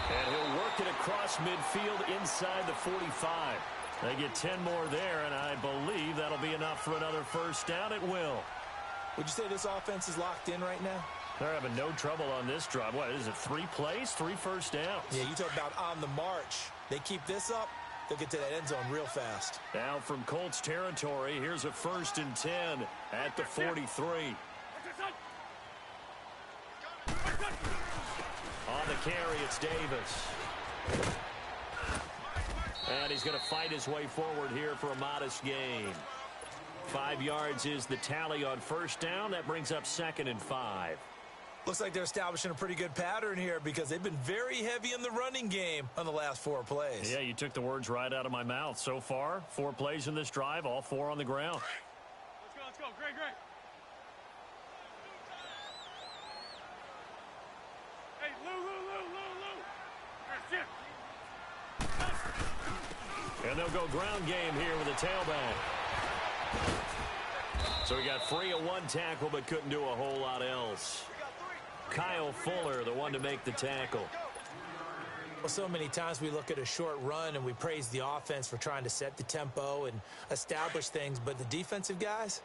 And he'll work it across midfield inside the 45. They get 10 more there, and I believe that'll be enough for another first down. It will. Would you say this offense is locked in right now? They're having no trouble on this drive. What is it, 3 plays, 3 first downs? Yeah, you talk about on the march. They keep this up, they'll get to that end zone real fast. Now from Colts territory, here's a 1st and 10 at the 43. On the carry, it's Davis. And he's going to fight his way forward here for a modest gain. 5 yards is the tally on 1st down. That brings up 2nd and 5. Looks like they're establishing a pretty good pattern here because they've been very heavy in the running game on the last 4 plays. Yeah, you took the words right out of my mouth. So far, 4 plays in this drive, all 4 on the ground. Let's go. Great. Hey, Lou. And they'll go ground game here with a tailback. So he got free of 1 tackle but couldn't do a whole lot else. Kyle Fuller, the one to make the tackle. Well, so many times we look at a short run and we praise the offense for trying to set the tempo and establish things, but the defensive guys,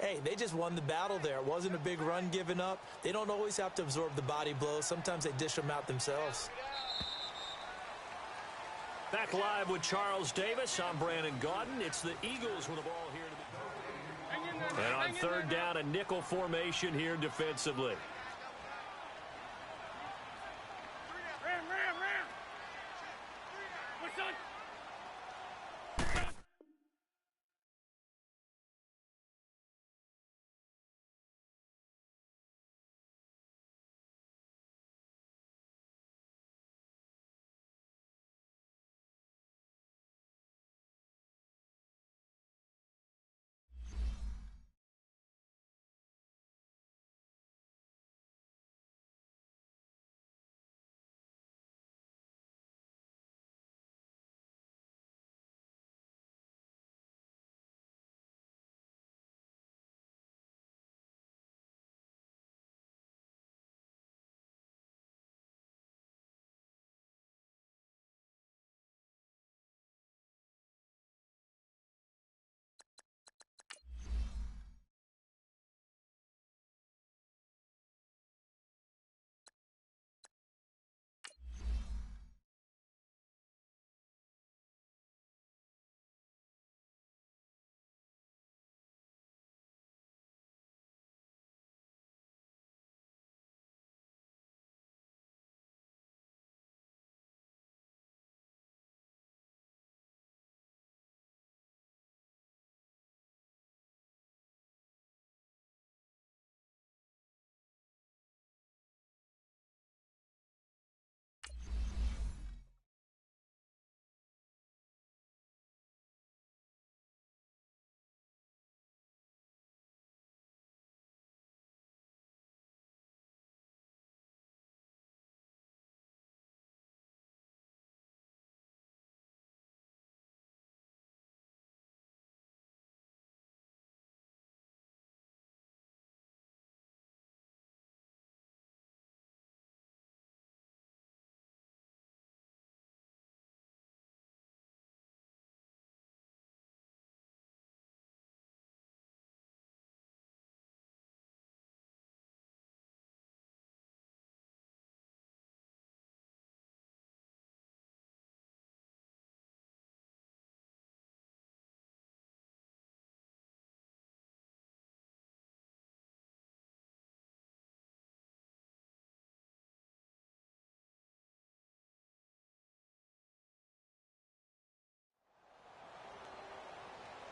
hey, they just won the battle there. It wasn't a big run given up. They don't always have to absorb the body blows. Sometimes they dish them out themselves. Back live with Charles Davis. I'm Brandon Gaudin. It's the Eagles with the ball here. And on 3rd down, a nickel formation here defensively.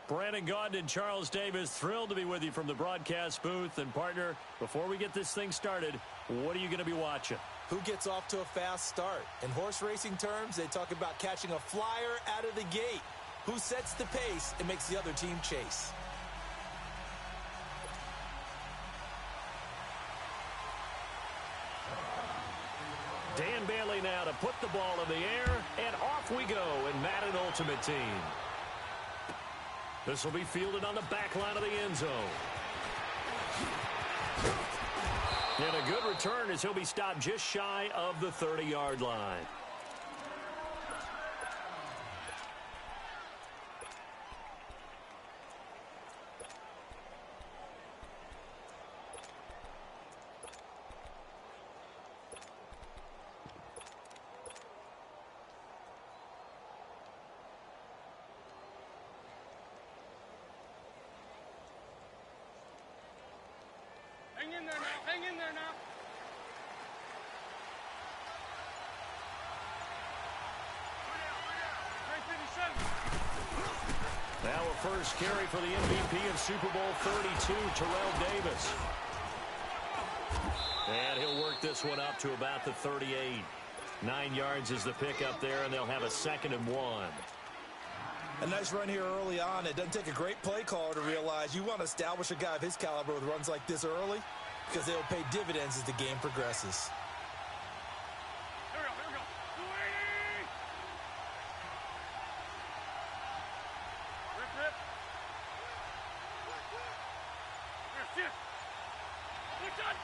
Brandon Gaudin and Charles Davis, thrilled to be with you from the broadcast booth. And, partner, before we get this thing started, what are you going to be watching? Who gets off to a fast start? In horse racing terms, they talk about catching a flyer out of the gate. Who sets the pace and makes the other team chase? Dan Bailey now to put the ball in the air, and off we go in Madden Ultimate Team. This will be fielded on the back line of the end zone. And a good return as he'll be stopped just shy of the 30-yard line. Hang in there now. Hang in there now. Now a first carry for the MVP of Super Bowl 32, Terrell Davis. And he'll work this one up to about the 38. 9 yards is the pickup there, and they'll have a 2nd and 1. A nice run here early on. It doesn't take a great play caller to realize you want to establish a guy of his caliber with runs like this early because they'll pay dividends as the game progresses. Here we go. Here we go. Rip, rip. Here, shift. Look up.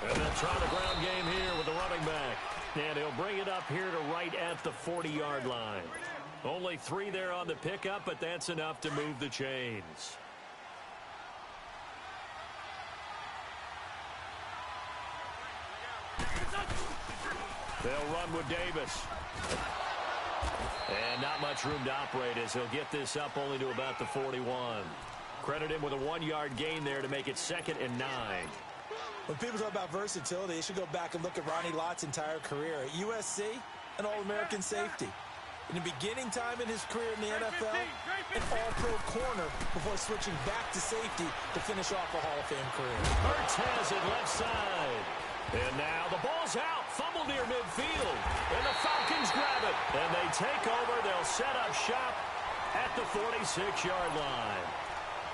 And they'll try the ground game here with the running back. And he'll bring it up here to right at the 40-yard line. Only 3 there on the pickup, but that's enough to move the chains. They'll run with Davis. And not much room to operate as he'll get this up only to about the 41. Credit him with a 1-yard gain there to make it 2nd and 9. When people talk about versatility, they should go back and look at Ronnie Lott's entire career. At USC, an All-American safety. In the beginning time in his career in the NFL, an All-Pro corner before switching back to safety to finish off a Hall of Fame career. Hurts has it left side. And now the ball's out. Fumble near midfield. And the Falcons grab it. And they take over. They'll set up shop at the 46-yard line.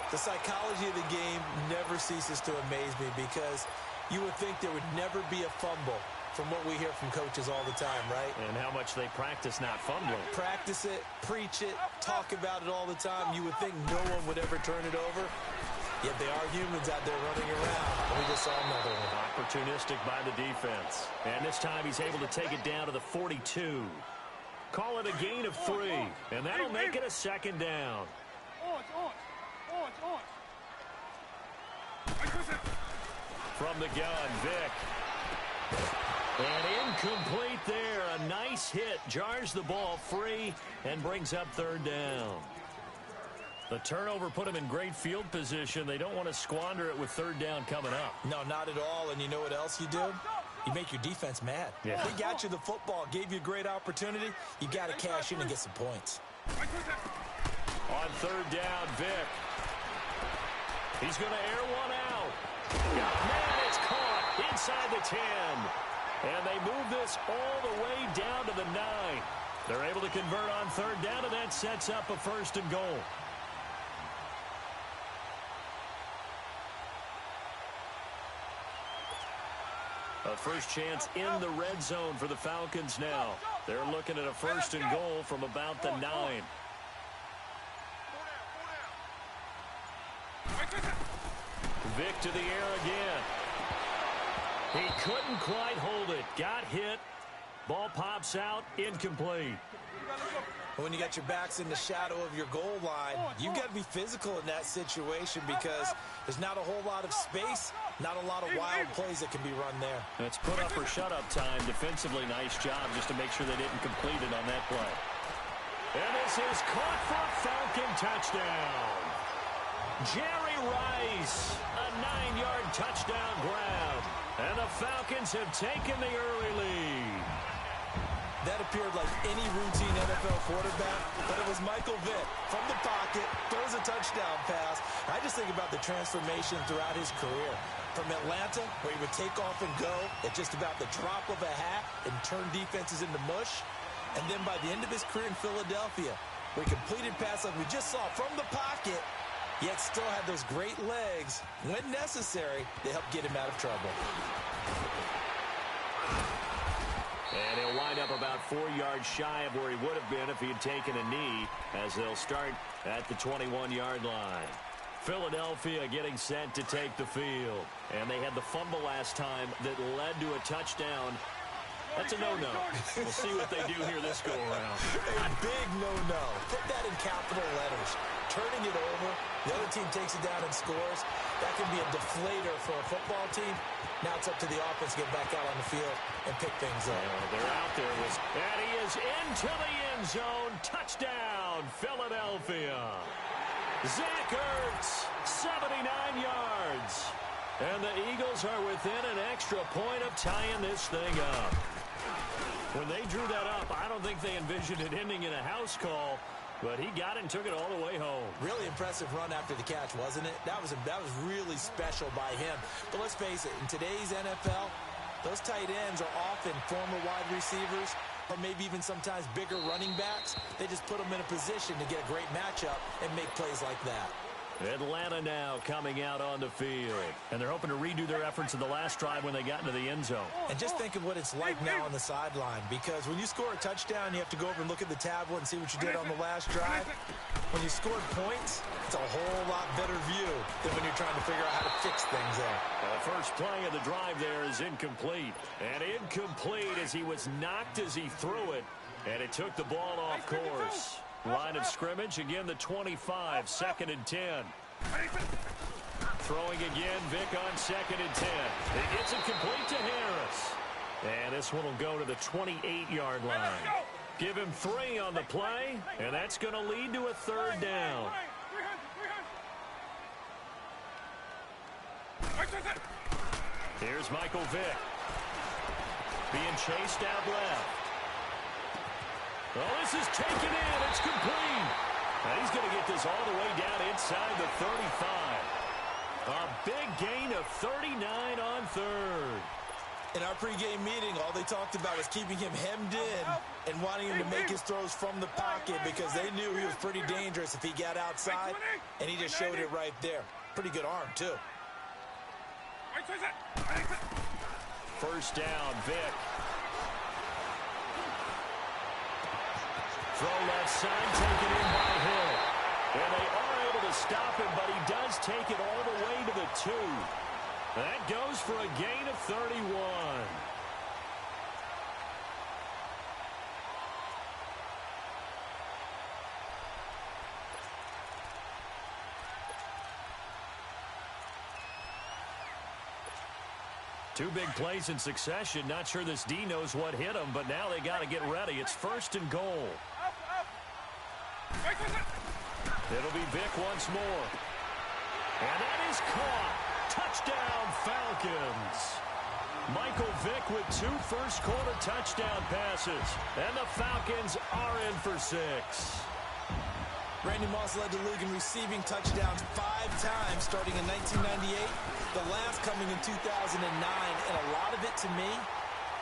The psychology of the game never ceases to amaze me because you would think there would never be a fumble from what we hear from coaches all the time, right? And how much they practice not fumbling. Practice it, preach it, talk about it all the time. You would think no one would ever turn it over. Yet they are humans out there running around. And we just saw another one. Opportunistic by the defense. And this time he's able to take it down to the 42. Call it a gain of 3. And that'll make it a 2nd down. From the gun, Vic. And incomplete there. A nice hit. Jars the ball free and brings up 3rd down. The turnover put him in great field position. They don't want to squander it with 3rd down coming up. No, not at all. And you know what else you do? You make your defense mad. Yeah. They got you the football, gave you a great opportunity. You got to cash in and get some points. On 3rd down, Vic. He's going to air one out. Man, it's caught inside the 10. And they move this all the way down to the 9. They're able to convert on 3rd down, and that sets up a 1st and goal. A first chance in the red zone for the Falcons now. They're looking at a 1st and goal from about the 9. Vic to the air again. He couldn't quite hold it. Got hit. Ball pops out. Incomplete. When you got your backs in the shadow of your goal line, you've got to be physical in that situation because there's not a whole lot of space, not a lot of wild plays that can be run there. It's put up or shut up time. Defensively, nice job just to make sure they didn't complete it on that play. And this is caught for a Falcon touchdown. Jerry Rice, a 9-yard touchdown grab. And the Falcons have taken the early lead. That appeared like any routine NFL quarterback, but it was Michael Vick from the pocket, throws a touchdown pass. I just think about the transformation throughout his career. From Atlanta, where he would take off and go at just about the drop of a hat and turn defenses into mush. And then by the end of his career in Philadelphia, where he completed passes like we just saw from the pocket, yet still had those great legs, when necessary, to help get him out of trouble. And he'll wind up about 4 yards shy of where he would have been if he had taken a knee, as they'll start at the 21-yard line. Philadelphia getting set to take the field. And they had the fumble last time that led to a touchdown. That's a no-no. We'll see what they do here this go-around. A big no-no. Put that in capital letters. Turning it over, the other team takes it down and scores. That can be a deflator for a football team. Now it's up to the offense to get back out on the field and pick things up. They're out there. And he is into the end zone. Touchdown, Philadelphia. Zach Ertz, 79 yards. And the Eagles are within an extra point of tying this thing up. When they drew that up, I don't think they envisioned it ending in a house call, but he got it and took it all the way home. Really impressive run after the catch, wasn't it? That was really special by him. But let's face it, in today's NFL, those tight ends are often former wide receivers or maybe even sometimes bigger running backs. They just put them in a position to get a great matchup and make plays like that. Atlanta now coming out on the field. And they're hoping to redo their efforts in the last drive when they got into the end zone. And just think of what it's like now on the sideline, because when you score a touchdown, you have to go over and look at the tablet and see what you did on the last drive. When you scored points, it's a whole lot better view than when you're trying to figure out how to fix things there. The first play of the drive there is incomplete. And incomplete as he was knocked as he threw it. And it took the ball off course. Line of scrimmage, again the 25, 2nd and 10. Throwing again, Vick on 2nd and 10. It gets it complete to Harris. And this one will go to the 28-yard line. Give him 3 on the play, and that's going to lead to a 3rd down. Here's Michael Vick. Being chased out left. Oh, this is taken in. It's complete. And he's going to get this all the way down inside the 35. A big gain of 39 on 3rd. In our pregame meeting, all they talked about was keeping him hemmed in and wanting him to make his throws from the pocket because they knew he was pretty dangerous if he got outside, and he just showed it right there. Pretty good arm, too. First down, Vick. Throw left side, taken in by Hill. And they are able to stop him, but he does take it all the way to the 2. That goes for a gain of 31. Two big plays in succession. Not sure this D knows what hit him, but now they got to get ready. It's 1st and goal. It'll be Vick once more. And that is caught. Touchdown, Falcons. Michael Vick with 2 first-quarter touchdown passes. And the Falcons are in for 6. Randy Moss led the league in receiving touchdowns 5 times starting in 1998, the last coming in 2009. And a lot of it, to me,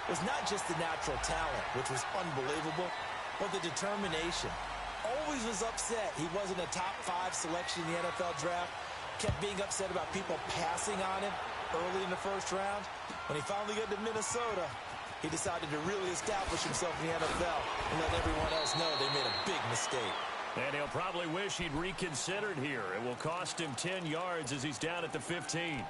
was not just the natural talent, which was unbelievable, but the determination. Always was upset he wasn't a top 5 selection in the NFL draft. Kept being upset about people passing on him early in the first round. When he finally got to Minnesota, he decided to really establish himself in the NFL and let everyone else know they made a big mistake. And he'll probably wish he'd reconsidered here. It will cost him 10 yards as he's down at the 15.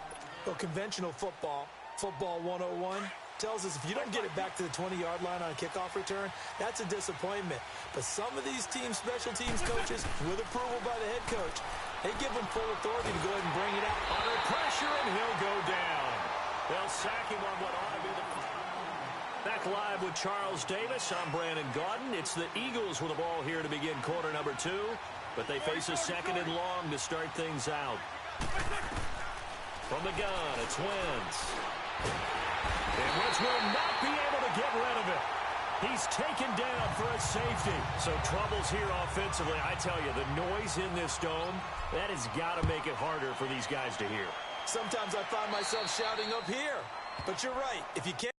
Well, conventional football 101, tells us if you don't get it back to the 20-yard line on a kickoff return, that's a disappointment. But some of these teams, special teams coaches, with approval by the head coach, they give him full authority to go ahead and bring it out. Under pressure, and he'll go down. They'll sack him on what ought to be the... Back live with Charles Davis. I'm Brandon Gaudin. It's the Eagles with the ball here to begin quarter number 2, but they face a 2nd and long to start things out. From the gun, it's Wentz. And Wentz will not be able to get rid of it. He's taken down for a safety. So troubles here offensively. I tell you, the noise in this dome, that has got to make it harder for these guys to hear. Sometimes I find myself shouting up here. But you're right. If you can't